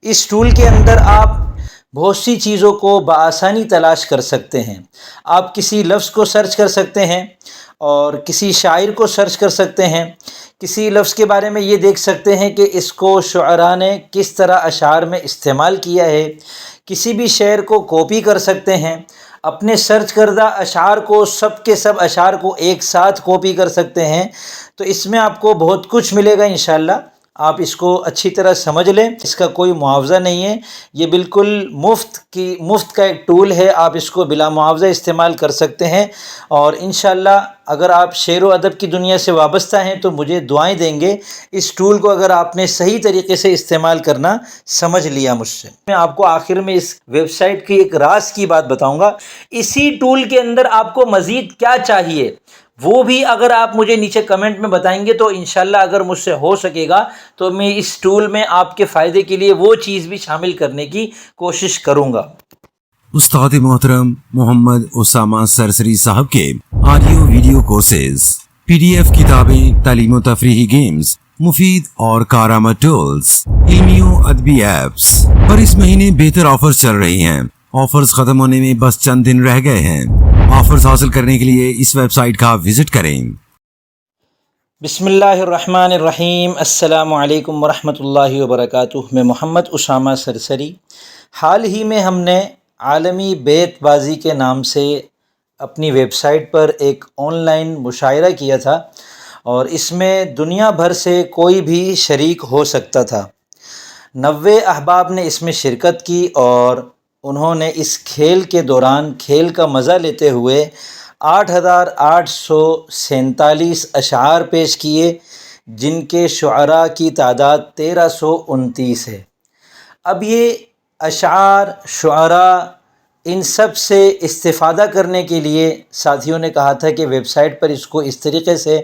اس tool کے اندر آپ بہت سی چیزوں کو بآسانی تلاش کر سکتے ہیں۔ آپ کسی لفظ کو سرچ کر سکتے ہیں اور کسی شاعر کو سرچ کر سکتے ہیں، کسی لفظ کے بارے میں یہ دیکھ سکتے ہیں کہ اس کو شعراء نے کس طرح اشعار میں استعمال کیا ہے، کسی بھی شعر کو کاپی کر سکتے ہیں، اپنے سرچ کردہ اشعار کو سب کے سب اشعار کو ایک ساتھ کاپی کر سکتے ہیں۔ تو اس میں آپ کو بہت کچھ ملے گا انشاءاللہ۔ آپ اس کو اچھی طرح سمجھ لیں، اس کا کوئی معاوضہ نہیں ہے، یہ بالکل مفت کا ایک ٹول ہے، آپ اس کو بلا معاوضہ استعمال کر سکتے ہیں۔ اور انشاءاللہ اگر آپ شعر و ادب کی دنیا سے وابستہ ہیں تو مجھے دعائیں دیں گے، اس ٹول کو اگر آپ نے صحیح طریقے سے استعمال کرنا سمجھ لیا مجھ سے۔ میں آپ کو آخر میں اس ویب سائٹ کی ایک راز کی بات بتاؤں گا، اسی ٹول کے اندر آپ کو مزید کیا چاہیے وہ بھی اگر آپ مجھے نیچے کمنٹ میں بتائیں گے تو انشاءاللہ اگر مجھ سے ہو سکے گا تو میں اس ٹول میں آپ کے فائدے کے لیے وہ چیز بھی شامل کرنے کی کوشش کروں گا۔ استاد محترم محمد اسامہ سرسری صاحب کے audio video courses, P D F کتابیں، تعلیم و تفریحی گیمز، مفید اور کارآمد ٹولز، علمی و ادبی ایپس پر اس مہینے بہتر آفرز چل رہی ہیں۔ آفرز ختم ہونے میں بس چند دن رہ گئے ہیں۔ آفرز حاصل کرنے کے لیے اس ویب سائٹ کا وزٹ کریں۔ بسم اللہ الرحمن الرحیم۔ السلام علیکم ورحمۃ اللہ وبرکاتہ۔ میں محمد اسامہ سرسری۔ حال ہی میں ہم نے عالمی بیت بازی کے نام سے اپنی ویب سائٹ پر ایک آن لائن مشاعرہ کیا تھا اور اس میں دنیا بھر سے کوئی بھی شریک ہو سکتا تھا۔ 90 احباب نے اس میں شرکت کی اور انہوں نے اس کھیل کے دوران کھیل کا مزہ لیتے ہوئے 8,847 اشعار پیش کیے، جن کے شعراء کی تعداد 1329 ہے۔ اب یہ اشعار، شعراء، ان سب سے استفادہ کرنے کے لیے ساتھیوں نے کہا تھا کہ ویب سائٹ پر اس کو اس طریقے سے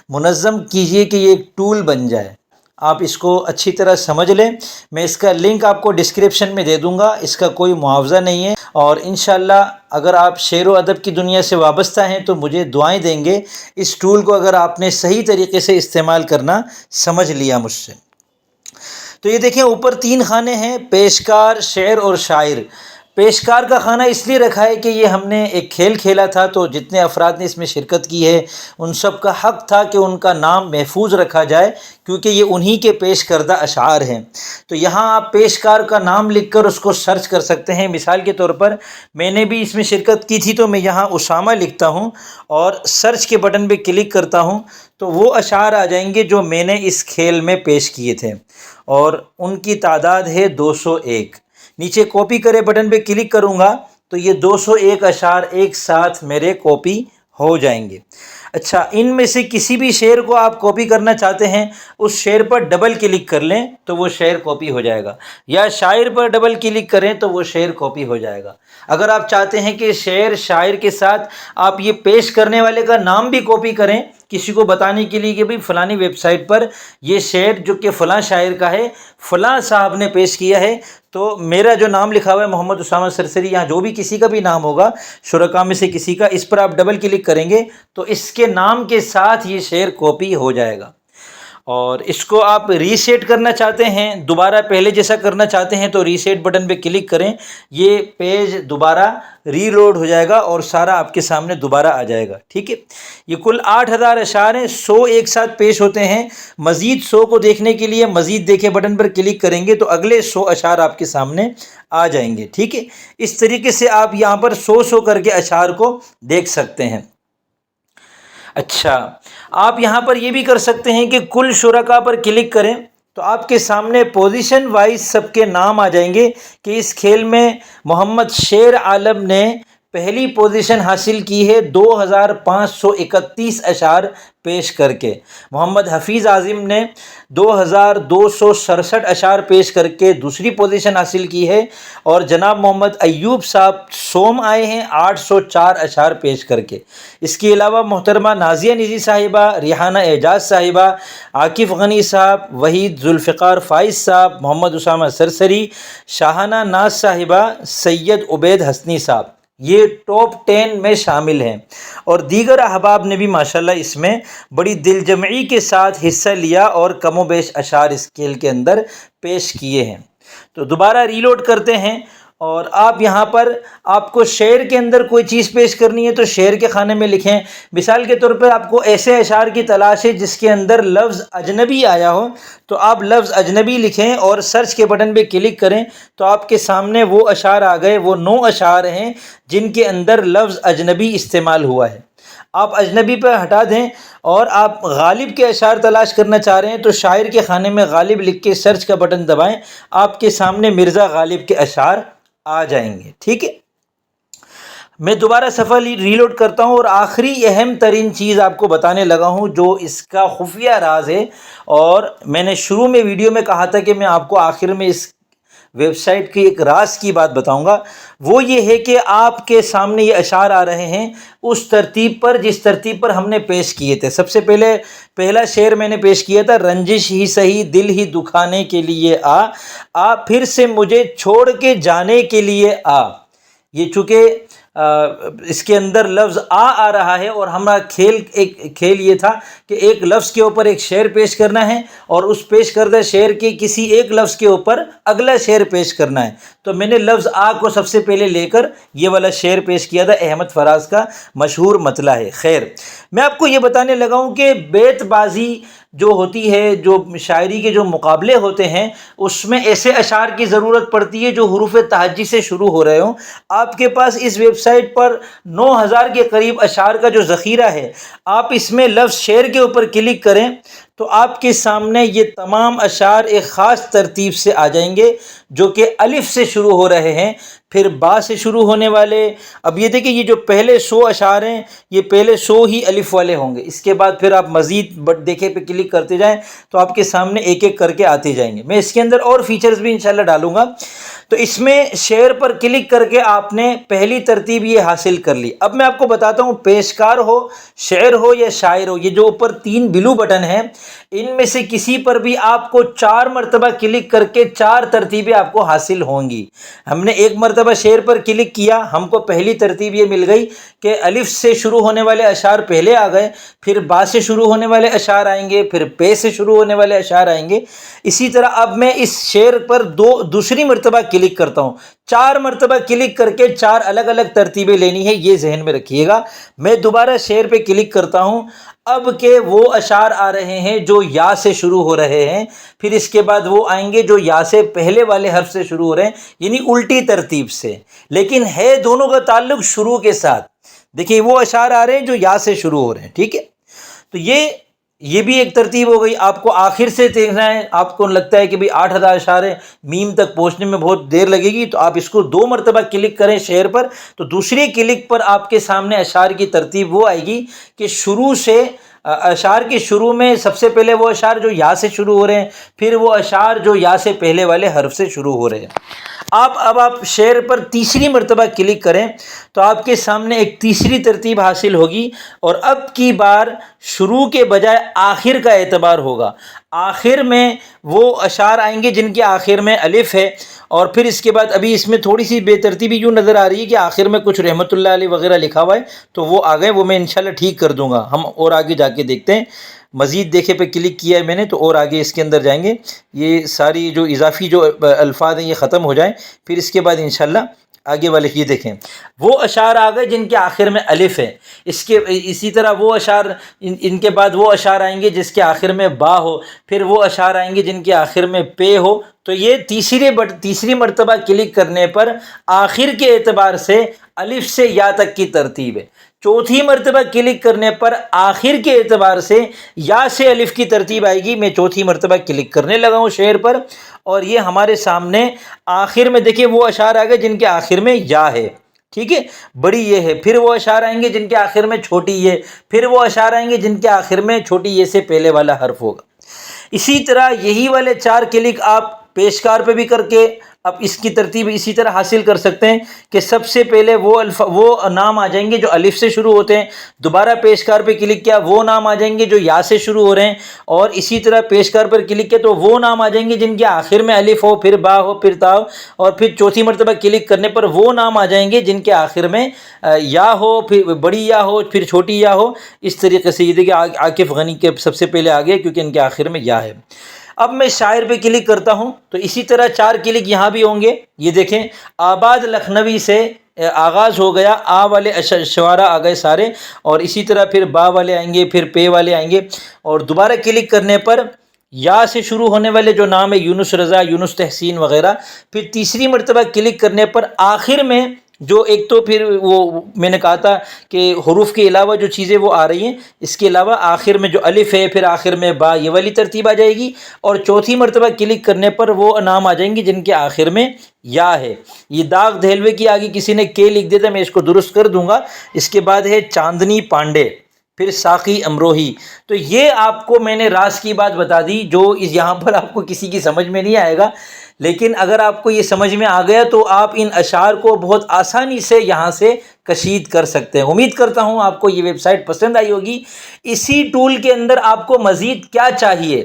منظم کیجئے کہ یہ ایک ٹول بن جائے۔ آپ اس کو اچھی طرح سمجھ لیں، میں اس کا لنک آپ کو ڈسکرپشن میں دے دوں گا، اس کا کوئی معاوضہ نہیں ہے۔ اور انشاءاللہ اگر آپ شعر و ادب کی دنیا سے وابستہ ہیں تو مجھے دعائیں دیں گے، اس ٹول کو اگر آپ نے صحیح طریقے سے استعمال کرنا سمجھ لیا مجھ سے۔ تو یہ دیکھیں اوپر 3 خانے ہیں، پیشکار، شعر اور شاعر۔ پیشکار کا خانہ اس لیے رکھا ہے کہ یہ ہم نے ایک کھیل کھیلا تھا تو جتنے افراد نے اس میں شرکت کی ہے ان سب کا حق تھا کہ ان کا نام محفوظ رکھا جائے، کیونکہ یہ انہی کے پیش کردہ اشعار ہیں۔ تو یہاں آپ پیشکار کا نام لکھ کر اس کو سرچ کر سکتے ہیں۔ مثال کے طور پر میں نے بھی اس میں شرکت کی تھی تو میں یہاں اسامہ لکھتا ہوں اور سرچ کے بٹن پہ کلک کرتا ہوں تو وہ اشعار آ جائیں گے جو میں نے اس کھیل میں پیش کیے تھے اور ان کی تعداد ہے 201۔ نیچے کاپی کرے بٹن پہ کلک کروں گا تو یہ 201 اشعار ایک ساتھ میرے کاپی ہو جائیں گے۔ اچھا، ان میں سے کسی بھی شعر کو آپ کاپی کرنا چاہتے ہیں، اس شعر پر ڈبل کلک کر لیں تو وہ شعر کاپی ہو جائے گا، یا شاعر پر ڈبل کلک کریں تو وہ شعر کاپی ہو جائے گا۔ اگر آپ چاہتے ہیں کہ شعر شاعر کے ساتھ آپ یہ پیش کرنے والے کا نام بھی کاپی کریں، کسی کو بتانے کے لیے کہ بھئی فلانی ویب سائٹ پر یہ شعر جو کہ فلاں شاعر کا ہے، فلاں صاحب نے پیش کیا ہے، تو میرا جو نام لکھا ہوا ہے محمد اسامہ سرسری، یہاں جو بھی کسی کا بھی نام ہوگا شرکاء میں سے کسی کا، اس پر آپ ڈبل کلک کریں گے تو اس کے نام کے ساتھ یہ شعر کاپی ہو جائے گا۔ اور اس کو آپ ریسیٹ کرنا چاہتے ہیں، دوبارہ پہلے جیسا کرنا چاہتے ہیں تو ریسیٹ بٹن پہ کلک کریں، یہ پیج دوبارہ ری لوڈ ہو جائے گا اور سارا آپ کے سامنے دوبارہ آ جائے گا۔ ٹھیک ہے، یہ کل 8,000 اشعار ہیں، 100 ایک ساتھ پیش ہوتے ہیں۔ مزید 100 کو دیکھنے کے لیے مزید دیکھے بٹن پر کلک کریں گے تو اگلے 100 اشعار آپ کے سامنے آ جائیں گے۔ ٹھیک ہے، اس طریقے سے آپ یہاں پر 100 کر کے اشعار کو دیکھ سکتے ہیں۔ اچھا، آپ یہاں پر یہ بھی کر سکتے ہیں کہ کل شرکاء پر کلک کریں تو آپ کے سامنے پوزیشن وائز سب کے نام آ جائیں گے کہ اس کھیل میں محمد شیر عالم نے پہلی پوزیشن حاصل کی ہے 2,531 اشعار پیش کر کے، محمد حفیظ اعظم نے 2,267 اشعار پیش کر کے دوسری پوزیشن حاصل کی ہے، اور جناب محمد ایوب صاحب سوم آئے ہیں 804 اشعار پیش کر کے۔ اس کے علاوہ محترمہ نازیہ نزی صاحبہ، ریحانہ اعجاز صاحبہ، عاکف غنی صاحب، وحید ذوالفقار فائز صاحب، محمد اسامہ سرسری، شاہانہ ناز صاحبہ، سید عبید حسنی صاحب، یہ ٹاپ 10 میں شامل ہیں، اور دیگر احباب نے بھی ماشاءاللہ اس میں بڑی دل جمعی کے ساتھ حصہ لیا اور کم و بیش اشعار اس کھیل کے اندر پیش کیے ہیں۔ تو دوبارہ ریلوڈ کرتے ہیں اور آپ یہاں پر آپ کو شعر کے اندر کوئی چیز پیش کرنی ہے تو شعر کے خانے میں لکھیں. مثال کے طور پر آپ کو ایسے اشعار کی تلاش ہے جس کے اندر لفظ اجنبی آیا ہو تو آپ لفظ اجنبی لکھیں اور سرچ کے بٹن پہ کلک کریں تو آپ کے سامنے وہ اشعار آ گئے. وہ 9 اشعار ہیں جن کے اندر لفظ اجنبی استعمال ہوا ہے. آپ اجنبی پہ ہٹا دیں اور آپ غالب کے اشعار تلاش کرنا چاہ رہے ہیں تو شاعر کے خانے میں غالب لکھ کے سرچ کا بٹن دبائیں, آپ کے سامنے مرزا غالب کے اشعار آ جائیں گے. ٹھیک ہے, میں دوبارہ صفحہ ریلوڈ کرتا ہوں اور آخری اہم ترین چیز آپ کو بتانے لگا ہوں جو اس کا خفیہ راز ہے. اور میں نے شروع میں ویڈیو میں کہا تھا کہ میں آپ کو آخر میں اس ویب سائٹ کی ایک راز کی بات بتاؤں گا. وہ یہ ہے کہ آپ کے سامنے یہ اشعار آ رہے ہیں اس ترتیب پر جس ترتیب پر ہم نے پیش کیے تھے. سب سے پہلا شعر میں نے پیش کیا تھا, رنجش ہی سہی دل ہی دکھانے کے لیے آ پھر سے مجھے چھوڑ کے جانے کے لیے آ. یہ چونکہ اس کے اندر لفظ آ رہا ہے اور ہمارا کھیل یہ تھا کہ ایک لفظ کے اوپر ایک شعر پیش کرنا ہے اور اس پیش کردہ شعر کے کسی ایک لفظ کے اوپر اگلا شعر پیش کرنا ہے. تو میں نے لفظ آ کو سب سے پہلے لے کر یہ والا شعر پیش کیا تھا, احمد فراز کا مشہور مطلع ہے. خیر, میں آپ کو یہ بتانے لگا ہوں کہ بیت بازی جو ہوتی ہے, جو شاعری کے جو مقابلے ہوتے ہیں, اس میں ایسے اشعار کی ضرورت پڑتی ہے جو حروف تہجی سے شروع ہو رہے ہوں. آپ کے پاس اس ویب سائٹ پر 9000 کے قریب اشعار کا جو ذخیرہ ہے, آپ اس میں لفظ شعر کے اوپر کلک کریں تو آپ کے سامنے یہ تمام اشعار ایک خاص ترتیب سے آ جائیں گے جو کہ الف سے شروع ہو رہے ہیں, پھر با سے شروع ہونے والے. اب یہ دیکھیں, یہ جو پہلے 100 اشعار ہیں یہ پہلے 100 ہی الف والے ہوں گے. اس کے بعد پھر آپ مزید دیکھے پہ کلک کرتے جائیں تو آپ کے سامنے ایک ایک کر کے آتے جائیں گے. میں اس کے اندر اور فیچرز بھی انشاءاللہ ڈالوں گا. تو اس میں شعر پر کلک کر کے آپ نے پہلی ترتیب یہ حاصل کر لی. اب میں آپ کو بتاتا ہوں, پیشکار ہو, شعر ہو یا شاعر ہو, یہ جو اوپر 3 بلو بٹن ہیں ان میں سے کسی پر بھی آپ کو 4 مرتبہ کلک کر کے 4 ترتیبیں آپ کو حاصل ہوں گی. ہم نے ایک مرتبہ شعر پر کلک کیا, ہم کو پہلی ترتیب یہ مل گئی کہ الف سے شروع ہونے والے اشعار پہلے آ گئے, پھر با سے شروع ہونے والے اشعار آئیں گے, پھر پے سے شروع ہونے والے اشعار آئیں گے. اسی طرح اب میں اس شعر پر دوسری مرتبہ کلک کرتا ہوں, 4 مرتبہ کلک کر کے 4 الگ الگ ترتیبیں لینی ہے, یہ ذہن میں رکھیے گا. میں دوبارہ شعر پہ کلک کرتا ہوں. اب کہ وہ اشعار آ رہے ہیں جو یا سے شروع ہو رہے ہیں, پھر اس کے بعد وہ آئیں گے جو یا سے پہلے والے حرف سے شروع ہو رہے ہیں, یعنی الٹی ترتیب سے, لیکن ہے دونوں کا تعلق شروع کے ساتھ. دیکھیے وہ اشعار آ رہے ہیں جو یا سے شروع ہو رہے ہیں. ٹھیک ہے, تو یہ بھی ایک ترتیب ہو گئی. آپ کو آخر سے دیکھنا ہے, آپ کو لگتا ہے کہ بھئی 8000 اشعار ہیں, میم تک پہنچنے میں بہت دیر لگے گی, تو آپ اس کو 2 مرتبہ کلک کریں شعر پر, تو دوسری کلک پر آپ کے سامنے اشعار کی ترتیب وہ آئے گی کہ شروع سے اشعار کے شروع میں سب سے پہلے وہ اشعار جو یا سے شروع ہو رہے ہیں, پھر وہ اشعار جو یا سے پہلے والے حرف سے شروع ہو رہے ہیں. اب آپ شعر پر تیسری مرتبہ کلک کریں تو آپ کے سامنے ایک تیسری ترتیب حاصل ہوگی, اور اب کی بار شروع کے بجائے آخر کا اعتبار ہوگا. آخر میں وہ اشعار آئیں گے جن کے آخر میں الف ہے, اور پھر اس کے بعد ابھی اس میں تھوڑی سی بے ترتیبی یوں نظر آ رہی ہے کہ آخر میں کچھ رحمۃ اللہ علیہ وغیرہ لکھا ہوا ہے, تو وہ آ گئے, وہ میں انشاءاللہ ٹھیک کر دوں گا. ہم اور آگے جا کے دیکھتے ہیں. مزید دیکھے پہ کلک کیا ہے میں نے, تو اور آگے اس کے اندر جائیں گے, یہ ساری جو اضافی جو الفاظ ہیں یہ ختم ہو جائیں, پھر اس کے بعد انشاءاللہ آگے والے یہ دیکھیں وہ اشعار آ گئے جن کے آخر میں الف ہے. اسی طرح وہ اشعار, ان کے بعد وہ اشعار آئیں گے جس کے آخر میں با ہو, پھر وہ اشعار آئیں گے جن کے آخر میں پے ہو. تو یہ تیسری مرتبہ کلک کرنے پر آخر کے اعتبار سے الف سے یا تک کی ترتیب ہے. چوتھی مرتبہ کلک کرنے پر آخر کے اعتبار سے یا سے الف کی ترتیب آئے گی. میں چوتھی مرتبہ کلک کرنے لگا ہوں شعر پر, اور یہ ہمارے سامنے آخر میں دیکھیں وہ اشعار آ گئے جن کے آخر میں یا ہے. ٹھیک ہے, بڑی یہ ہے. پھر وہ اشعار آئیں گے جن کے آخر میں چھوٹی یہ, پھر وہ اشعار آئیں گے جن کے آخر میں چھوٹی یہ سے پہلے والا حرف ہوگا. اسی طرح یہی والے 4 کلک آپ پیشکار پہ بھی کر کے اب اس کی ترتیب اسی طرح حاصل کر سکتے ہیں کہ سب سے پہلے وہ نام آ جائیں گے جو الف سے شروع ہوتے ہیں. دوبارہ پیشکار پہ کلک کیا, وہ نام آ جائیں گے جو یا سے شروع ہو رہے ہیں, اور اسی طرح پیشکار پر کلک کیا تو وہ نام آ جائیں گے جن کے آخر میں الف ہو, پھر با ہو, پھر تا ہو, اور پھر چوتھی مرتبہ کلک کرنے پر وہ نام آ جائیں گے جن کے آخر میں یا ہو, پھر بڑی یا ہو, پھر چھوٹی یا ہو. اس طریقے سے یہ دیکھیں عاکف غنی کے سب سے پہلے آ گئے کیونکہ ان کے آخر میں یا ہے. اب میں شاعر پہ کلک کرتا ہوں تو اسی طرح 4 کلک یہاں بھی ہوں گے. یہ دیکھیں آباد لکھنوی سے آغاز ہو گیا، آ والے شعراء آ گئے سارے، اور اسی طرح پھر با والے آئیں گے، پھر پے والے آئیں گے، اور دوبارہ کلک کرنے پر یا سے شروع ہونے والے جو نام ہے یونس رضا، یونس تحسین وغیرہ، پھر تیسری مرتبہ کلک کرنے پر آخر میں جو ایک تو پھر وہ میں نے کہا تھا کہ حروف کے علاوہ جو چیزیں وہ آ رہی ہیں، اس کے علاوہ آخر میں جو الف ہے، پھر آخر میں با، یہ والی ترتیب آ جائے گی، اور چوتھی مرتبہ کلک کرنے پر وہ نام آ جائیں گے جن کے آخر میں یا ہے. یہ داغ دہلوے کی آگے کسی نے کے لکھ دیتا، میں اس کو درست کر دوں گا. اس کے بعد ہے چاندنی پانڈے، پھر ساقی امروہی. تو یہ آپ کو میں نے راز کی بات بتا دی جو یہاں پر آپ کو کسی کی سمجھ میں نہیں آئے گا، لیکن اگر آپ کو یہ سمجھ میں آ گیا تو آپ ان اشعار کو بہت آسانی سے یہاں سے کشید کر سکتے ہیں. امید کرتا ہوں آپ کو یہ ویب سائٹ پسند آئی ہوگی. اسی ٹول کے اندر آپ کو مزید کیا چاہیے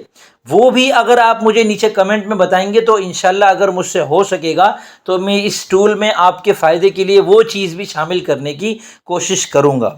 وہ بھی اگر آپ مجھے نیچے کمنٹ میں بتائیں گے تو انشاءاللہ اگر مجھ سے ہو سکے گا تو میں اس ٹول میں آپ کے فائدے کے لیے وہ چیز بھی شامل کرنے کی کوشش کروں گا.